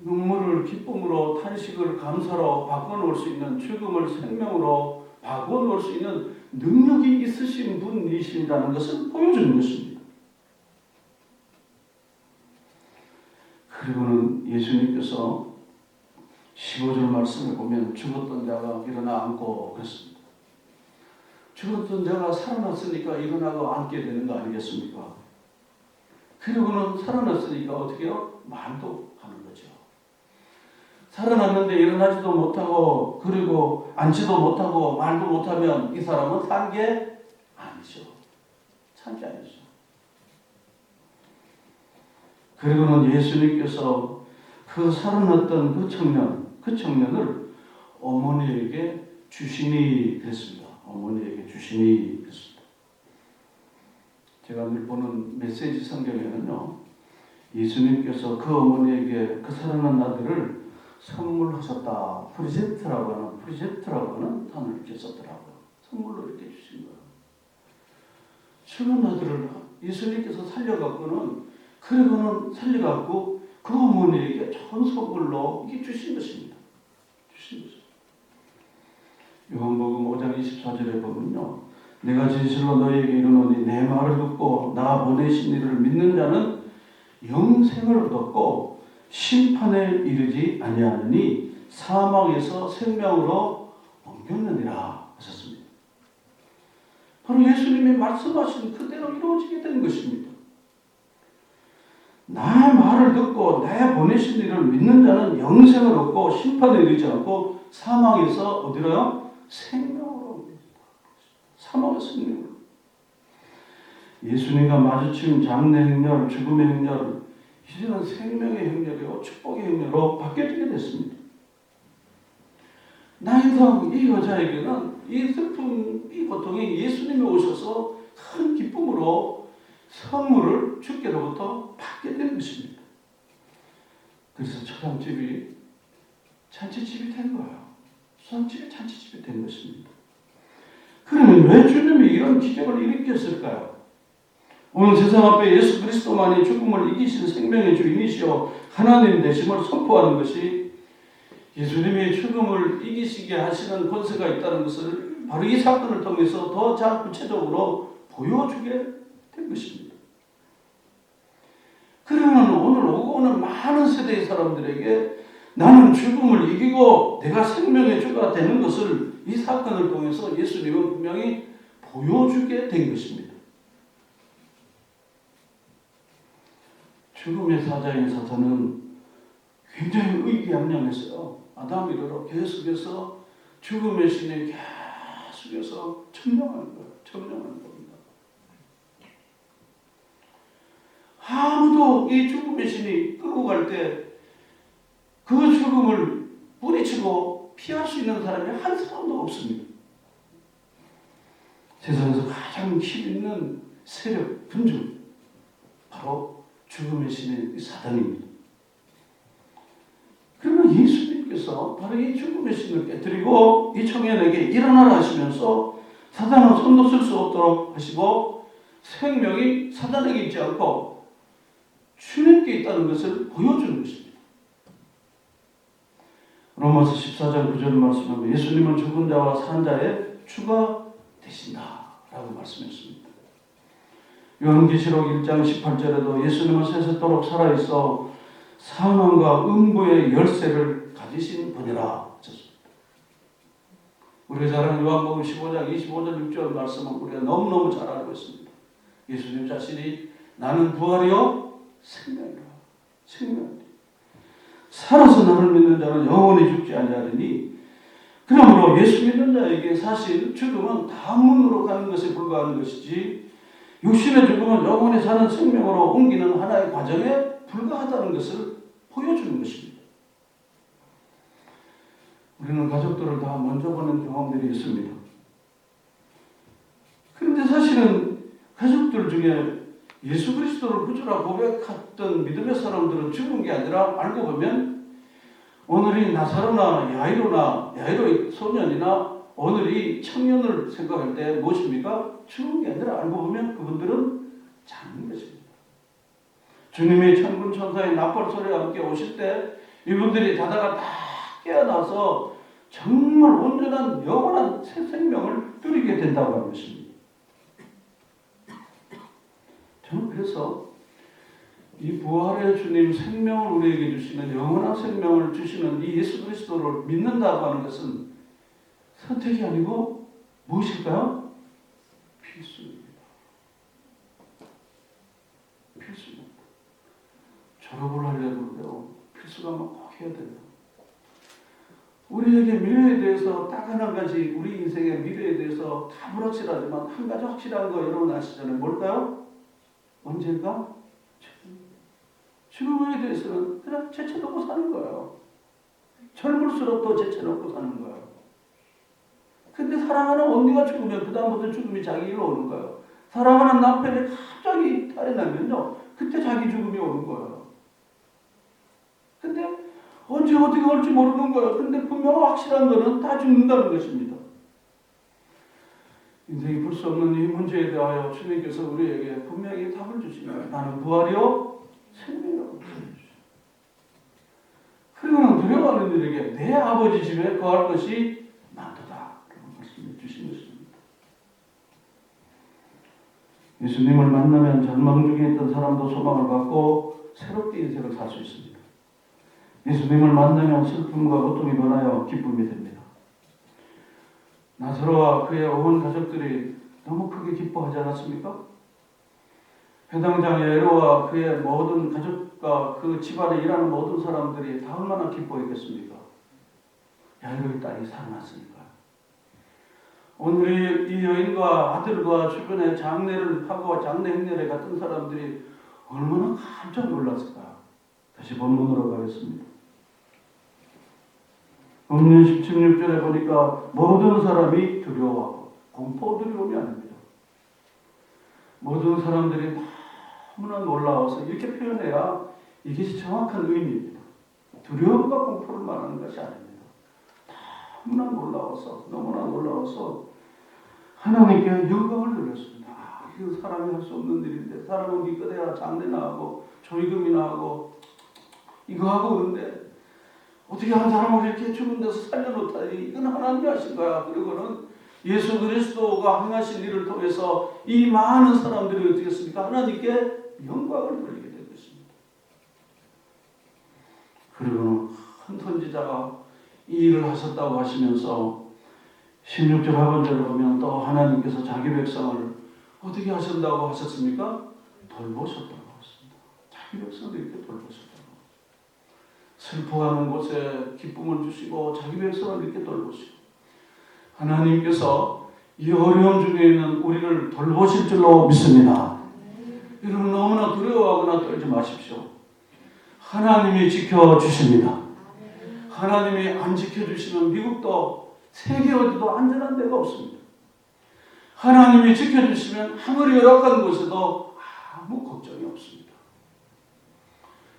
눈물을 기쁨으로, 탄식을 감사로 바꿔놓을 수 있는, 죽음을 생명으로 바꿔놓을 수 있는 능력이 있으신 분이신다는 것을 보여주는 것입니다. 그리고는 예수님께서 15절 말씀을 보면 죽었던 자가 일어나 앉고 그랬습니다. 죽었던 자가 살아났으니까 일어나고 앉게 되는 거 아니겠습니까? 그리고는 살아났으니까 어떻게 해요? 말도 하는 거죠. 살아났는데 일어나지도 못하고 그리고 앉지도 못하고 말도 못하면 이 사람은 산 게 아니죠. 산 게 아니죠. 그리고는 예수님께서 그 살아났던 그 청년을 어머니에게 주시니 그랬습니다. 어머니에게 주시니 그랬습니다. 제가 늘 보는 메시지 성경에는요, 예수님께서 그 어머니에게 그 살아난 아들을 선물하셨다. 프리젠트라고 하는 단어를 이렇게 썼더라고요. 선물로 이렇게 주신 거예요. 죽은 아들을 예수님께서 살려갖고는, 그리고는 살려갖고 그 어머니에게 좋은 선물로 이게 주신 것입니다. 주신 것입니다. 요한복음 5장 24절에 보면요, 내가 진실로 너희에게 이르노니 내 말을 듣고 나 보내신 이를 믿는 자는 영생을 얻었고 심판에 이르지 아니하느니 사망에서 생명으로 옮겼느니라 하셨습니다. 바로 예수님이 말씀하신 그대로 이루어지게 된 것입니다. 나의 말을 듣고 내 보내신 이를 믿는 자는 영생을 얻고 심판에 이르지 않고 사망에서 어디로요? 생명으로 옮깁니다. 사망의 생명으로. 예수님과 마주친 장래 행렬, 죽음의 행렬, 이제는 생명의 행렬이요, 축복의 행렬로 바뀌어지게 됐습니다. 나이상 이 여자에게는 이 슬픔, 이 고통이 예수님이 오셔서 큰 기쁨으로 선물을 주께로부터 받게 된 것입니다. 그래서 초상집이 잔치집이 된 거예요. 초상집이 잔치집이 된 것입니다. 그러면 왜 주님이 이런 기적을 일으켰을까요? 오늘 세상 앞에 예수 그리스도만이 죽음을 이기신 생명의 주인이시여 하나님 되심을 선포하는 것이 예수님이 죽음을 이기시게 하시는 권세가 있다는 것을 바로 이 사건을 통해서 더 잘 구체적으로 보여주게 된 것입니다. 그러면 오늘 오고 오는 많은 세대의 사람들에게 나는 죽음을 이기고 내가 생명의 주가 되는 것을 이 사건을 통해서 예수님은 분명히 보여주게 된 것입니다. 죽음의 사자인 사탄은 굉장히 의기양양했어요. 아담 이르러 계속해서 죽음의 신에 계속해서 점령하는 거예요. 점령하는 겁니다. 아무도 이 죽음의 신이 끌고 갈 때 그 죽음을 뿌리치고 피할 수 있는 사람이 한 사람도 없습니다. 세상에서 가장 힘 있는 세력, 군주, 바로 죽음의 신의 사단입니다. 그러면 예수님께서 바로 이 죽음의 신을 깨뜨리고 이 청년에게 일어나라 하시면서 사단은 손도 쓸 수 없도록 하시고 생명이 사단에게 있지 않고 주님께 있다는 것을 보여주는 것입니다. 로마서 14장 9절 말씀하면 예수님은 죽은 자와 산 자의 주가 되신다라고 말씀했습니다. 요한계시록 1장 18절에도 예수님은 세세토록 살아있어 사망과 음부의 열쇠를 가지신 분이라 하셨습니다. 우리가 잘 아는 요한복음 15장 25절 6절 말씀은 우리가 너무너무 잘 알고 있습니다. 예수님 자신이 나는 부활이요 생명이라. 생명이라. 살아서 나를 믿는 자는 영원히 죽지 아니하리니 그러므로 예수 믿는 자에게 사실 죽음은 다음 문으로 가는 것에 불과한 것이지 육신의 죽음은 영원히 사는 생명으로 옮기는 하나의 과정에 불과하다는 것을 보여주는 것입니다. 우리는 가족들을 다 먼저 보는 경험들이 있습니다. 중에 예수 그리스도를 구주라 고백했던 믿음의 사람들은 죽은 게 아니라 알고 보면 오늘이 나사로나 야이로 소년이나 오늘이 청년을 생각할 때 무엇입니까? 죽은 게 아니라 알고 보면 그분들은 장인 것입니다. 주님의 천군 천사의 나팔 소리와 함께 오실 때 이분들이 자다가 다 깨어나서 정말 온전한 영원한 새 생명을 누리게 된다고 하는 것입니다. 저는 그래서 이 부활의 주님 생명을 우리에게 주시는 영원한 생명을 주시는 이 예수 그리스도를 믿는다고 하는 것은 선택이 아니고 무엇일까요? 필수입니다. 필수입니다. 졸업을 하려고 필수과목 꼭 해야 돼요. 우리에게 미래에 대해서 딱 한 가지, 우리 인생의 미래에 대해서 다 불확실하지만 한 가지 확실한 거 여러분 아시잖아요. 뭘까요? 언젠가 죽음에 대해서는 그냥 제쳐놓고 사는 거예요. 젊을수록 더 제쳐놓고 사는 거예요. 근데 사랑하는 언니가 죽으면 그 다음부터 죽음이 자기 일로 오는 거예요. 사랑하는 남편이 갑자기 탈이 나면요, 그때 자기 죽음이 오는 거예요. 근데 언제 어떻게 올지 모르는 거예요. 근데 분명 확실한 거는 다 죽는다는 것입니다. 인생이 풀 수 없는 이 문제에 대하여 주님께서 우리에게 분명히 답을 주시면 나는 부활이요 생명이라고 주십시오. 그리고는 두려워하는 일에게 내 아버지 집에 거할 것이 많도다 라고 말씀해 주신 것입니다. 예수님을 만나면 절망 중에 있던 사람도 소망을 갖고 새롭게 인생을 살 수 있습니다. 예수님을 만나면 슬픔과 고통이 변하여 기쁨이 됩니다. 나사로와 그의 온 가족들이 너무 크게 기뻐하지 않았습니까? 회당장 야이로와 그의 모든 가족과 그 집안에 일하는 모든 사람들이 다 얼마나 기뻐했겠습니까? 야이로의 딸이 살아났으니까. 오늘 이 여인과 아들과 주변에 장례를 하고 장례 행렬에 갔던 사람들이 얼마나 깜짝 놀랐을까? 다시 본문으로 가겠습니다. 본문 16절에 보니까 모든 사람이 두려워하고, 공포 두려움이 아닙니다. 모든 사람들이 너무나 놀라워서 이렇게 표현해야 이게 정확한 의미입니다. 두려움과 공포를 말하는 것이 아닙니다. 너무나 놀라워서 하나님께 영광을 돌렸습니다. 이거 사람이 할 수 없는 일인데, 사람은 기껏해야 장례나 하고 조의금이나 하고 이거 하고 그런데 어떻게 한 사람을 이렇게 죽은 데서 살려놓다니 이건 하나님이 하신 거야. 그리고는 예수 그리스도가 행하신 일을 통해서 이 많은 사람들이 어떻게 했습니까? 하나님께 영광을 돌리게 된 것입니다. 그리고는 큰 선지자가 이 일을 하셨다고 하시면서 16절 하반절을 보면 또 하나님께서 자기 백성을 어떻게 하신다고 하셨습니까? 돌보셨다고 하셨습니다. 자기 백성을 이렇게 돌보셨다고. 슬퍼하는 곳에 기쁨을 주시고 자기 백성을 이렇게 돌보시고, 하나님께서 이 어려움 중에 있는 우리를 돌보실 줄로 믿습니다. 여러분 너무나 두려워하거나 떨지 마십시오. 하나님이 지켜주십니다. 하나님이 안 지켜주시면 미국도 세계 어디도 안전한 데가 없습니다. 하나님이 지켜주시면 아무리 열악한 곳에도 아무 걱정이 없습니다.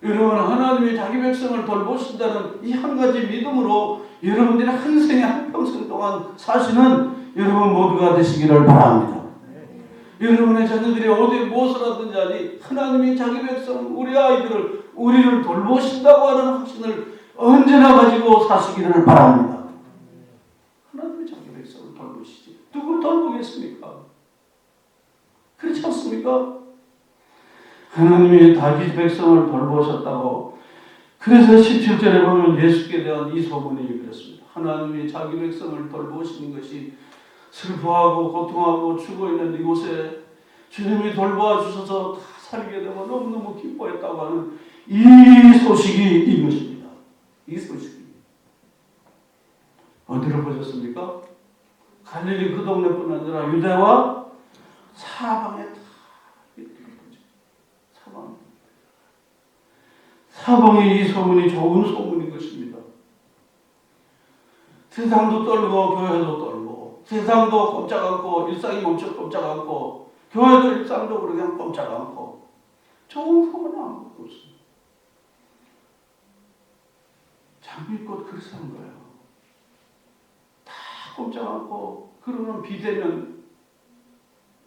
여러분 하나님이 자기 백성을 돌보신다는 이 한 가지 믿음으로 여러분들이 한 생에 한 평생 동안 사시는 여러분 모두가 되시기를 바랍니다. 여러분의 자녀들이 어디 무엇을 하든지 하니 하나님이 자기 백성 우리 아이들을 우리를 돌보신다고 하는 확신을 언제나 가지고 사시기를 바랍니다. 하나님이 자기 백성을 돌보시지 누굴 돌보겠습니까? 그렇지 않습니까? 하나님이 자기 백성을 돌보셨다고. 그래서 17절에 보면 예수께 대한 이 소문이 그렇습니다. 하나님이 자기 백성을 돌보시는 것이 슬퍼하고 고통하고 죽어있는 이곳에 주님이 돌보아 주셔서 다 살게 되고 너무너무 기뻐했다고 하는 이 소식이 이것입니다. 이 소식이 어디로 퍼졌습니까? 갈릴리 그 동네뿐 아니라 유대와 사방에 다 사방에 이 소문이 좋은 소문인 것입니다. 세상도 떨고 교회도 떨고 세상도 꼼짝 않고 일상이 멈춰 꼼짝 않고 교회도 일상적으로 그냥 꼼짝 않고 좋은 소문이 아무것도 없습니다. 장미꽃 그렇게 산 거예요. 다 꼼짝 않고 그러면 비대면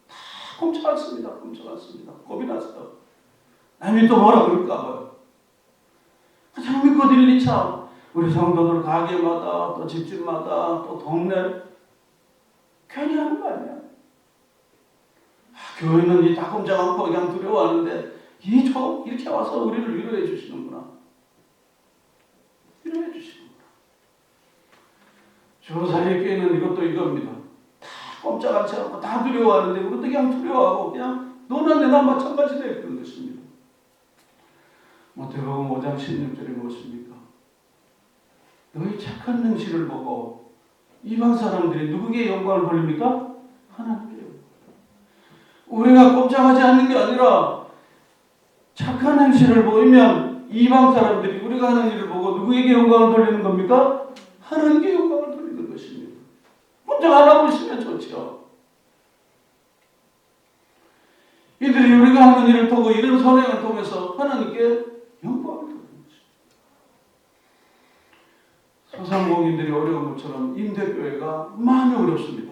다 꼼짝 않습니다. 꼼짝 않습니다. 겁이 났어요. 남이 또 뭐라 그럴까 봐요. 장미꽃 1, 2차 우리 성도들 가게마다 또 집집마다 또 동네 괜히 하는 거 아니야. 교회는 이 다 꼼짝 않고 그냥 두려워하는데 이렇게 와서 우리를 위로해 주시는구나. 위로해 주시는구나. 주사위에 껴있는 이것도 이겁니다. 다 꼼짝 않지 않고 다 두려워하는데 우리도 그냥 두려워하고 그냥 너나 내나 마찬가지다 그런 것입니다. 마태복음 5장 16절이 무엇입니까? 너희 착한 행실을 보고 이방 사람들이 누구에게 영광을 돌립니까? 하나님께요. 우리가 꼼짝하지 않는 게 아니라 착한 행실을 보이면 이방 사람들이 우리가 하는 일을 보고 누구에게 영광을 돌리는 겁니까? 하나님께 영광을 돌리는 것입니다. 꼼짝 안 하고 있으면 좋죠. 이들이 우리가 하는 일을 보고 이런 선행을 통해서 하나님께 영광을 돌리는 것입니다. 소상공인들이 어려운 것처럼 임대교회가 많이 어렵습니다.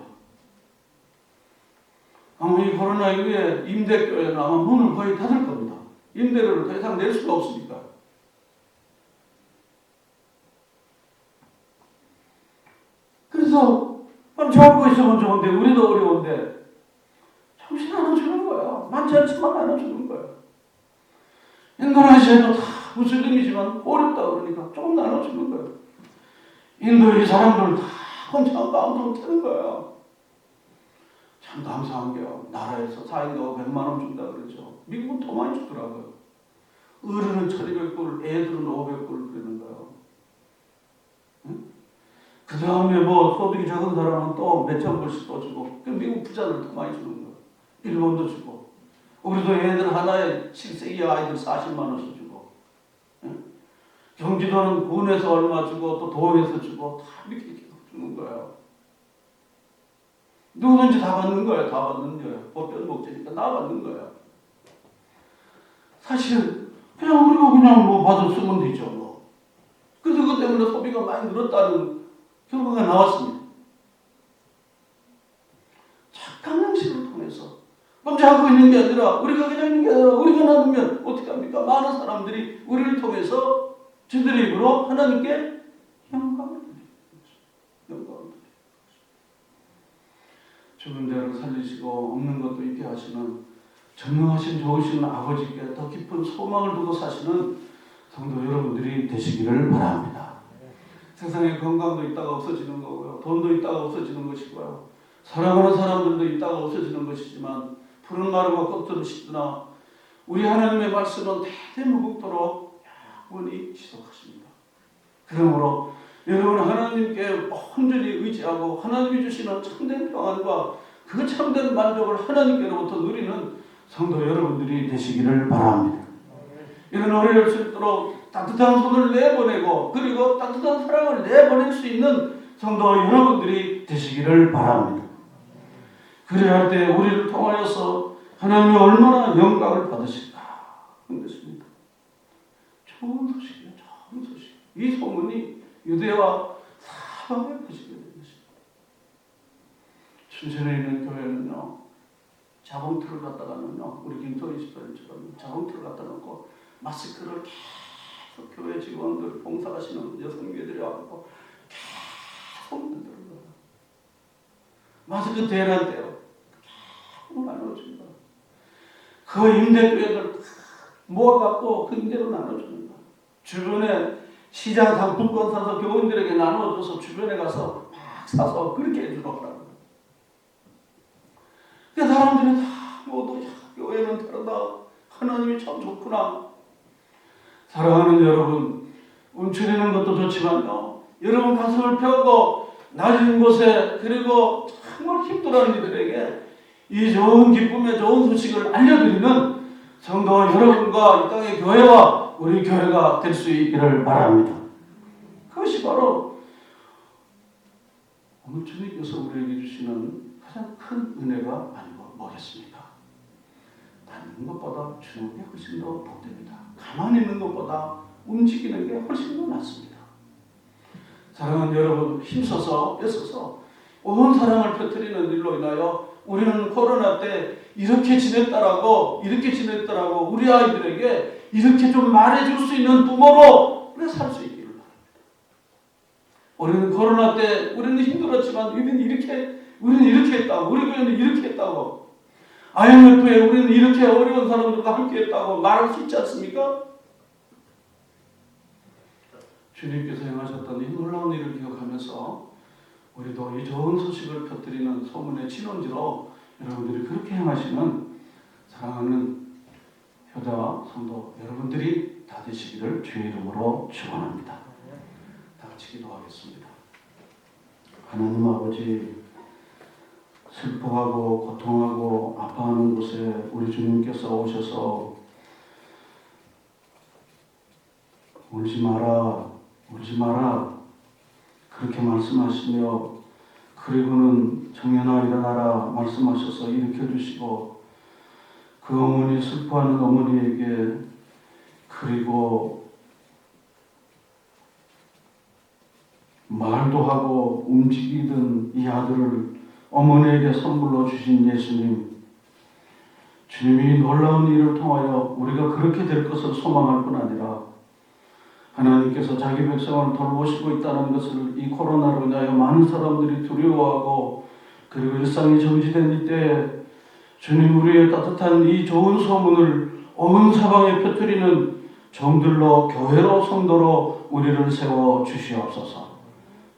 아마 이 코로나 이후에 임대교회는 아마 문을 거의 닫을 겁니다. 임대료를 더 이상 낼 수가 없으니까. 그래서 좋고 있으면 좋은데 우리도 어려운데 정신 나눠주는 거예요. 많지 않지만 나눠주는 거예요. 인도네시아도 다 무슬림이지만 어렵다 그러니까 조금 나눠주는 거예요. 인도의 사람들 다 꼼짝 마음으로 트는 거예요. 참 감사한 게요. 나라에서 4인가가 100만 원 준다 그러죠. 미국은 더 많이 주더라고요. 어른은 1200불, 애들은 500불 그러는 거예요. 응? 그 다음에 뭐 소득이 적은 사람은 또 몇천 불씩 또 주고, 그 미국 부자들 더 많이 주는 거예요. 일본도 주고, 우리도 애들 하나에 7세기 아이들 40만 원씩 주고, 응? 경기도는 군에서 얼마 주고 또 도에서 주고 다 이렇게 주는 거예요. 누구든지 다 받는 거예요. 다 받는 거예요. 보편 복지니까 다 받는 거예요. 사실 그냥 우리가 그냥 뭐 받아 쓰면 되죠. 뭐. 그래서 그것 때문에 소비가 많이 늘었다는 결과가 나왔습니다. 착한 행실을 통해서 꼼짝하고 있는 게 아니라 우리가 그냥 있는 게 아니라 우리가 나누면 어떻게 합니까? 많은 사람들이 우리를 통해서 저들의 입으로 하나님께 영광을 드립니다. 영광을 드립니다. 죽은 자를 살리시고 없는 것도 있게 하시는 전능하신 좋으신 아버지께 더 깊은 소망을 두고 사시는 성도 여러분들이 되시기를 바랍니다. 세상에 건강도 있다가 없어지는 거고요. 돈도 있다가 없어지는 것이고요. 사랑하는 사람들도 있다가 없어지는 것이지만 푸른 마루가 껍질을 씻으나 우리 하나님의 말씀은 대대무궁토록 영원히 지속하십니다. 그러므로 여러분 하나님께 온전히 의지하고 하나님이 주시는 참된 평안과 그 참된 만족을 하나님께로부터 누리는 성도 여러분들이 되시기를 바랍니다. 이런 어려울 수 있도록 따뜻한 손을 내보내고 그리고 따뜻한 사랑을 내보낼 수 있는 성도 여러분들이 되시기를 바랍니다. 그래야 할 때 우리를 통하여서 하나님이 얼마나 영광을 받으실까 하는 것입니다. 좋은 소식이에요. 좋은 소식. 이 소문이 유대와 사방에 퍼지게 된 것입니다. 춘천에 있는 교회는요. 자봉틀을 갖다가는요. 우리 김토리 집사님처럼 자봉틀을 갖다 놓고 마스크를 계속 교회 직원들 봉사하시는 여성교회들이 와서 계속 만드는 거예요. 마스크 대란 때요. 계속 나눠줍니다. 그 임대교회들 모아갖고 그 임대로 나눠주는 거예요. 주변에 시장 상품권 사서 교인들에게 나눠줘서 주변에 가서 막 사서 그렇게 해주더라고요. 그 사람들이 다 모두 교회는 다르다. 하나님이 참 좋구나. 사랑하는 여러분, 움츠리는 것도 좋지만요. 여러분 가슴을 펴고 낮은 곳에 그리고 정말 힘들어하는 이들에게 이 좋은 기쁨의 좋은 소식을 알려드리는 성도 여러분과 이 땅의 교회와 우리 교회가 될 수 있기를 바랍니다. 그것이 바로 오늘 주님께서 우리에게 주시는 가장 큰 은혜가 아니고 뭐겠습니까? 받는 것보다 주는 게 훨씬 더 복됩니다. 가만히 있는 것보다 움직이는 게 훨씬 더 낫습니다. 사랑하는 여러분, 힘써서 애써서 온 사랑을 펴뜨리는 일로 인하여 우리는 코로나 때 이렇게 지냈다라고 우리 아이들에게 이렇게 좀 말해줄 수 있는 부모로 우리가 살 수 있기를 바랍니다. 우리는 코로나 때 우리는 힘들었지만 우리는 이렇게 했다고, 우리 교회는 이렇게 했다고, IMF에 우리는 이렇게 어려운 사람들과 함께 했다고 말할 수 있지 않습니까? 주님께서 행하셨던 이 놀라운 일을 기억하면서 우리도 이 좋은 소식을 펴뜨리는 소문의 진원지로 여러분들이 그렇게 행하시는 사랑하는 효자 성도 여러분들이 다 되시기를 주의 이름으로 축원합니다. 다 같이 기도하겠습니다. 하나님 아버지, 슬퍼하고 고통하고 아파하는 곳에 우리 주님께서 오셔서 울지 마라 그렇게 말씀하시며, 그리고는 정연아 일어나라 말씀하셔서 일으켜주시고, 그 어머니, 슬퍼하는 어머니에게, 그리고 말도 하고 움직이던 이 아들을 어머니에게 선물로 주신 예수님, 주님이 놀라운 일을 통하여 우리가 그렇게 될 것을 소망할 뿐 아니라 하나님께서 자기 백성을 돌보시고 있다는 것을, 이 코로나로 인하여 많은 사람들이 두려워하고 그리고 일상이 정지된 이때 주님, 우리의 따뜻한 이 좋은 소문을 온 사방에 펴뜨리는 종들로, 교회로, 성도로 우리를 세워 주시옵소서.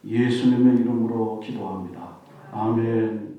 예수님의 이름으로 기도합니다. 아멘.